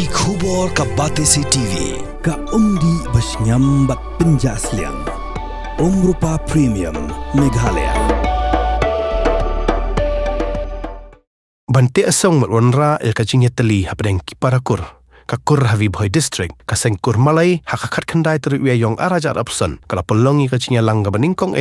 Ki khubor ka Batesi TV. Ka umdi basnyambak penjaslian. Rupa Premium Meghalaya. Bante asong malwanra el kajing yatali hapadeng kiparakur. Kakur havi boy district kasengkur malay hakakat kandai terwiya yong arajar apsan kala pelongi kacinya langga beningkong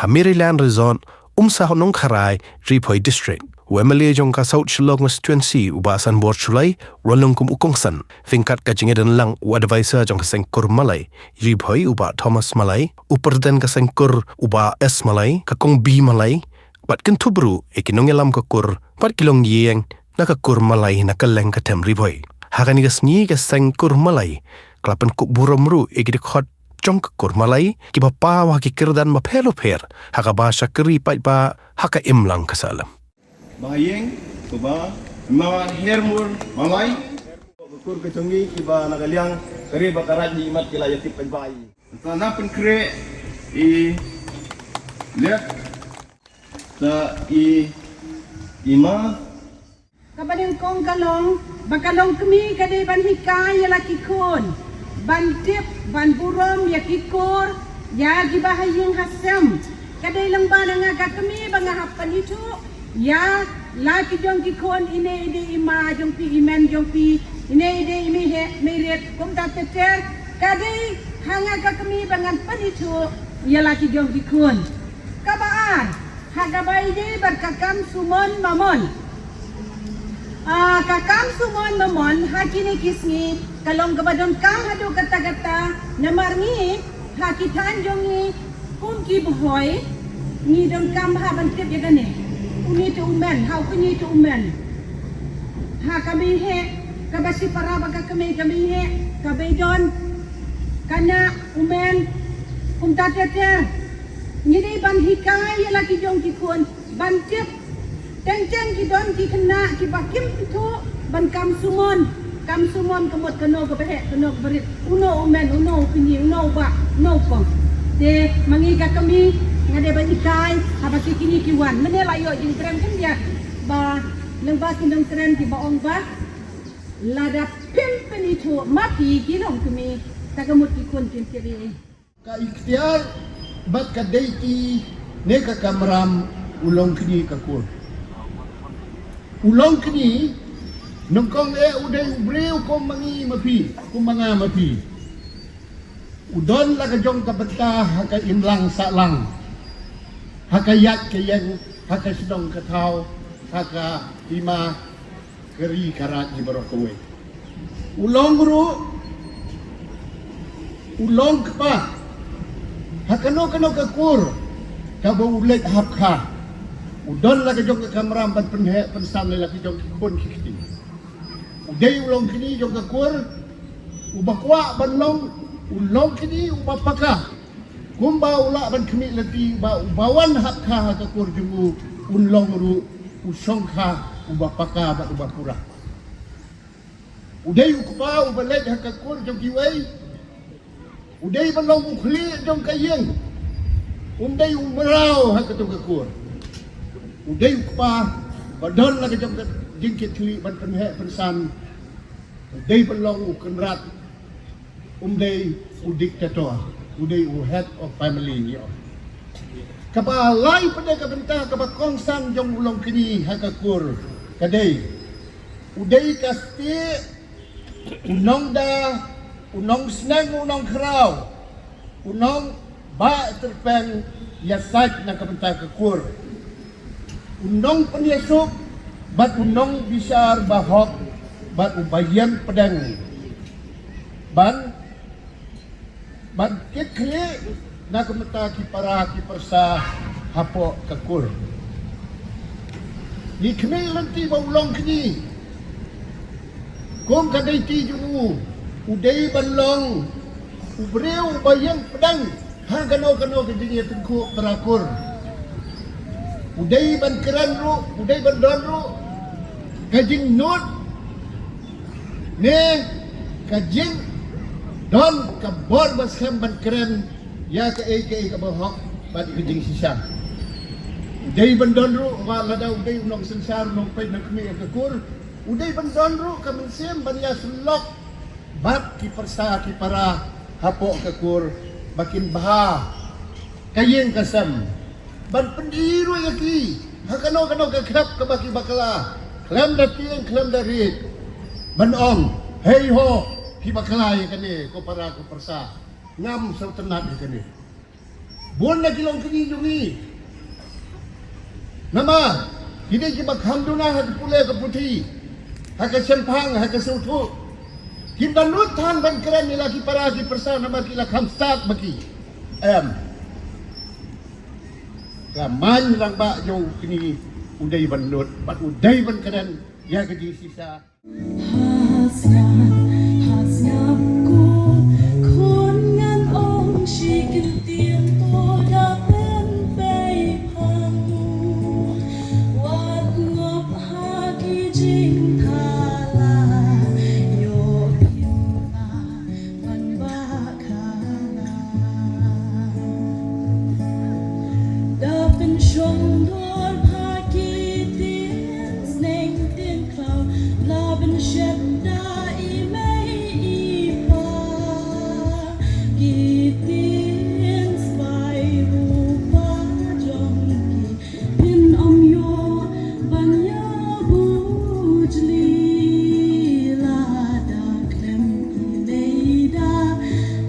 Hamiriland Resort umsah nong kharai ripoy district. Wemeli jong ka South Shillong constituency ubasan bor chulai rolong kum ukongsan fingkat kajing dan lang advisor jong kasengkur malay ripoy uba Thomas Malay uperden kasengkur uba S Malay kakong B Malay bat kentubru ekinong elam kakur pat kilong yeng nakakur malay nakaleng katem ripoy. Hakani gasngi kasengkur malay klapan kuk buramru ekidik hot jong kakur malay kiba pawa kikirdan mapelo per haka basha keri pat ba haka imlang kasalam. Bahayeng, kuba, mawan hermur, malay, kur kecengi kiba nagaliang keri bakarat ni imat kila yatip penbai. Tanah penkre lihat sa ima. Kapadeng kong kalong, bakalong kami kadai ban hikay laki kon, ban tip, ban burom yakikor, yagi bahayeng hasem. Kadai lang ba nga kami bangahapan itu? Ya, laki jong kikon ine ide ima jong pi imen jong pi ine ide imi he meret kum ta teter kadai hanga ka kami bangan panitu ya laki jong kikon kabaan haga baide berkakam sumon mamon kakam sumon mamon hakini kisni kalong kabadon kam hadu kata-kata namarngi hakitan jongi kum ki boy ni don kam ha ban tip ya gane uni tu umen, hau kini tu umen. Ha kami he, kabasi para baga kami he, kami don, kana umen, tete. Jadi ban hikay lagi jong kikun, ban tip, teng ki don ki kena ki bakim itu, ban kam sumon kemot keno kebehe keno berit, uno umen, uno kini, uno ba, uno kong. De mangiga kami. Ngade ba ikay haba kini kiwan menela yo jing tren kan dia ba lengba kindong tren ki baong ba lada pimpen itu mati kinong kami tagamut kikun kiri Ka ikhtiar bat ka deiti ne ka kamram ulong kini kakur. Ulong kini nongkong uday ubreu ko mangi mapi ko mga mapi. Udon la ka jong kabenta haka inlang salang. Hakayat kayang haka sedong katau haka lima keri karat ni barokawe. Ulong kapa hakano kakur kabo ulet hapka udon la kajong kamram ban penhe pensam la kajong kikon kikti udai ulong kini jong kakur ubakwa banlong ulong kini ubapaka kumba ula ban kemi leti ba ubawan hakka kakur jungu unlong ru usongka ubapaka ba ubapura udai ukpa ubalet hakakur jong kiwai udai balong ukhli jong kayeng udai umrau hakatung kakur udai ukpa badon la jong jingkit kli ban penhe pensan udai balong ukenrat udai udiktator udai head of family ni kapalai pada kabenta kabakongsan jong ulong kini hakakur kadai udai kasti unong senang unong kerau unong ba terpen yasat na kabenta kakur unong peniasuk bat unong bisar bahok bat ubayan pedang ban kit kli na kumata ki para ki persa hapo kakur. Ni kini lanti ba ulong kini. Kung kadai ti jungu udai banlong ubreu bayang pedang ha kano kejing tengku terakur. Udai ban keran ru, udai ban don ru kajing not ne kajing don kabor baskem ban keren ya ka bahok ban kejing sisa udai ban don ru wala daw udai unong sensar nong pay na kami kakur Uday bandon ro kami sem banya sulok bat ki persa ki para hapok kekur bakin bah kayeng kasam ban pendiru yaki hakano ke krap ke baki bakala klam dating klam darit ban ong hey ho hi bakala yakani ko para ko persa ngam sa tenat yakani bon na kilong kinijungi nama hindi ki bakham hak pule ke puti hak sempang hak sutu kita nutan ban keren lagi para ki persa nama kila khamstat baki Kaman lang ba yung kini uday ban lut bat uday ban keren ya keji sisa Hasnap ko kun ngan ong shikin tien to da pen pei pang wat ngop hagi jing thala yo kim na ban ba kana da pen shong dor hagi tien sneng tien cloud love and shed da i mei i pa gitin spy bu pa jong ki pin om yo ban ya bujli la da klem i leida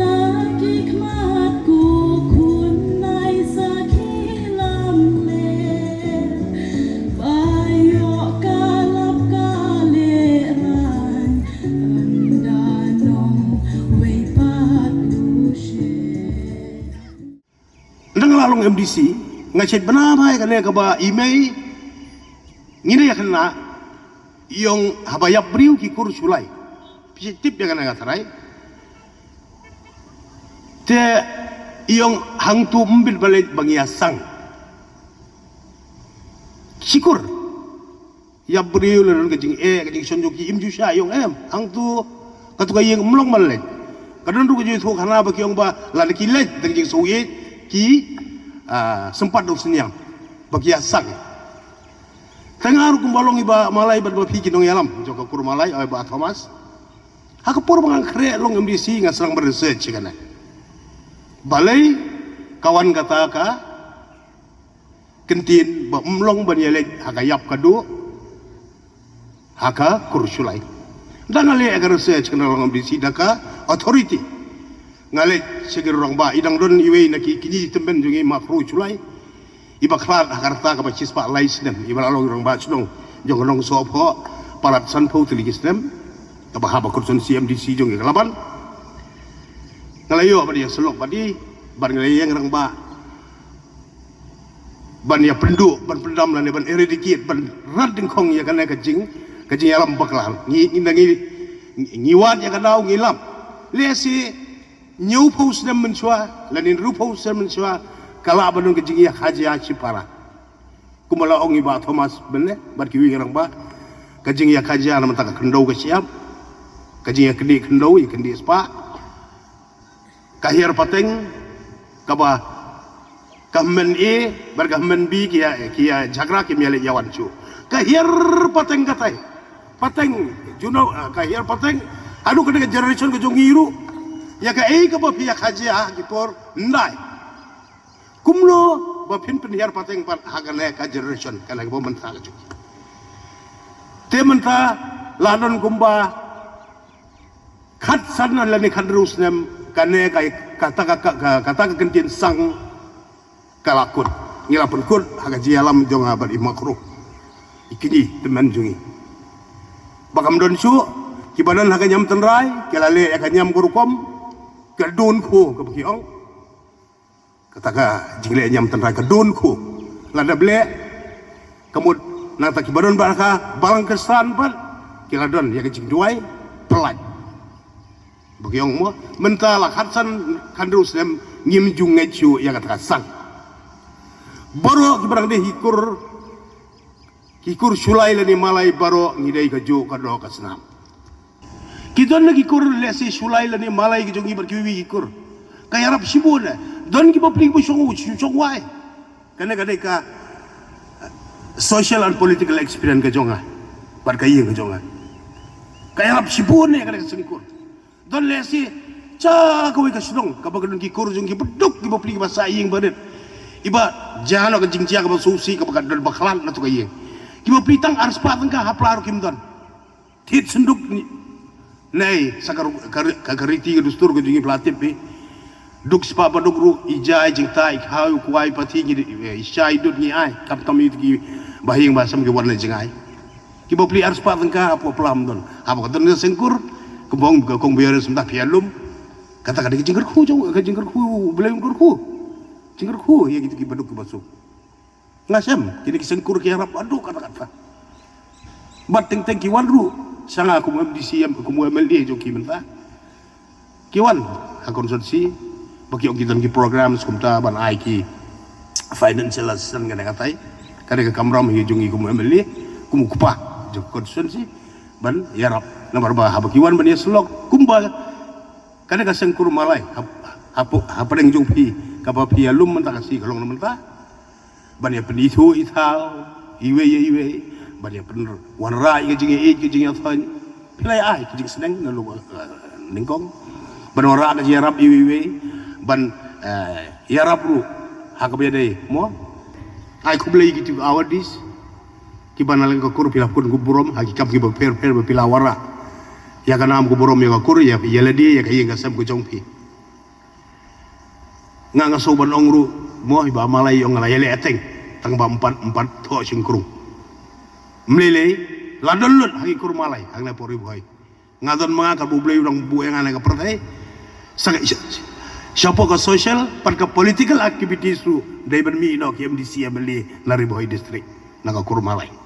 lagi kmat ku kun nai sa ki lam le bayo kalap kaleran andanong way patushe Nang lalong MDC ngachet benamai kane ka ba email ngine ya kana yung habayap briu ki kur sulai tip ya kana ngatarai te yung hangtu mbil balik bangia sang sikur ya briu len kajing kajing sonjoki imju sha yung hangtu katuka yung mlong malet kadon ru kajing thu khana ba ki yung ba la ki let dang jing soye ki sempat dong senyang bagi sang tengah ru kumbalong iba malai ba piki dong yalam joko kur malai ba Thomas hak pur bang kre long MDC ngan serang research kana balai kawan kata ka kentin ba umlong ban yelek hagayap kadu haka kursulai dangale agar research kana long MDC daka authority ngale segera orang ba idang don iwe naki kini temben jungi makru culai iba klat akarta ka bacis pak lais nem iba lalu orang ba sudong jong nong sopo parat san pau teligis nem ka bahaba kursun CMDC jungi kalaban ngalayo apa dia selok padi ban ngale yang orang ba ban ya penduk ban pendam lan ban eradicate ban rat ding kong ya kana kajing alam baklan ngiwat ya kadau ngilam lesi Nyau paus nem mensua, lanin rupaus nem mensua, kala abadun kejingi haji haji para. Kumala ongi ba Thomas benne, barkiwi orang ba, kejingi haji ana mentaka kendau ke siap, kejingi kendi kendau i kendi spa, kahir pateng, kaba kamen barkamen bi kia jagra ki miale yawan cu, kahir pateng katai, pateng juno kahir pateng, adu kena generation kejongi iru. Ya ka ka ba pia khajia gipor ndai kumlo ba pin hiar pateng pat hagane ka generation kana bo menta ka ju te menta ladon gumba khat san la ni khandrus nem kane kai kata kentin sang kalakut ngila pun kun hagaji alam jong abad imakru ikini teman jungi bakam don su kibanan haganyam tenrai kelale akanyam gurukom kedun ku ke bekiong kataka jingle nyam tenrai kedun ku lada ble kemud nang tak kibaron baraka balang kesan pan kiladon ya kecing duai pelaj bekiong mo mentala khatsan kandrus nem ngim jung ngecu ya kataka sang baro kibarang de hikur sulai lani malai baro ngidai kaju kado kasnam kita lagi kur lesi sulai lani malai ke jongi berkiwi kur kaya rap sibun don ki bapling bu song wai kana ka social and political experience ke jonga bat kaya ke jongan kaya rap sibun ne kaya sengkur don lesi ca kau ka sedong ka bagadon ki kur jong ki beduk ki bapli ki basa ying badet iba jano ka jingcia ka susi ka bagadon baklan na to kaya ki bapli tang ars patang ka haplar kim don tit senduk ni nei sakar kariti ka dustur ka jingi platip ni duk spa baduk ru ijai jing tai khau kuai pati ni isai dut ni ai kap tam itu ki bahing basam ki warna jingai ki bapli ars patang ka apa pelam don apa ka don sengkur kembang ke kong biar sementara pialum kata kata jingger ku jauh ke jingger ku belum jingger ku ya gitu ki baduk ki basuk ngasem kini ki sengkur ki harap aduh kata bat teng ki wanru sanga aku mau di siam aku mau MLD jo ki menta kiwan hakon sonsi bagi kita ki program sekumta ban ai ki financial assistance kana katai kada ke kamram hi jongi ku MLD ku mu kupa jo konsensi ban yarap nomor bah habakiwan ban yeslok kumba kada ka sengkur malai apa deng jong pi kapa pi alum menta kasi kalong menta ban ya penithu ithau iwe ban ya bener wanra ke jingi athan pilai ai ke jingi seneng na lu ningkong ban wanra ka yarap iwe ban yarap ru hakabya dei mo ai kublai gitu awadis ki banalang ka kur pilap kun guburom hakikam ki per pilawara ya kana am guburom ya kur ya yeladi ya kaya ngasam ku jongpi nga soban ongru mo iba malay ong layele eteng tang ba empat to singkrung mlele ladolun hagi kur malay ang na pori boy ngadon mga kabublay urang bueng ana ka pertai siapa ka social pan ka political activities ru dai ban mi no ki MDC MLA lari boy district naga kur malay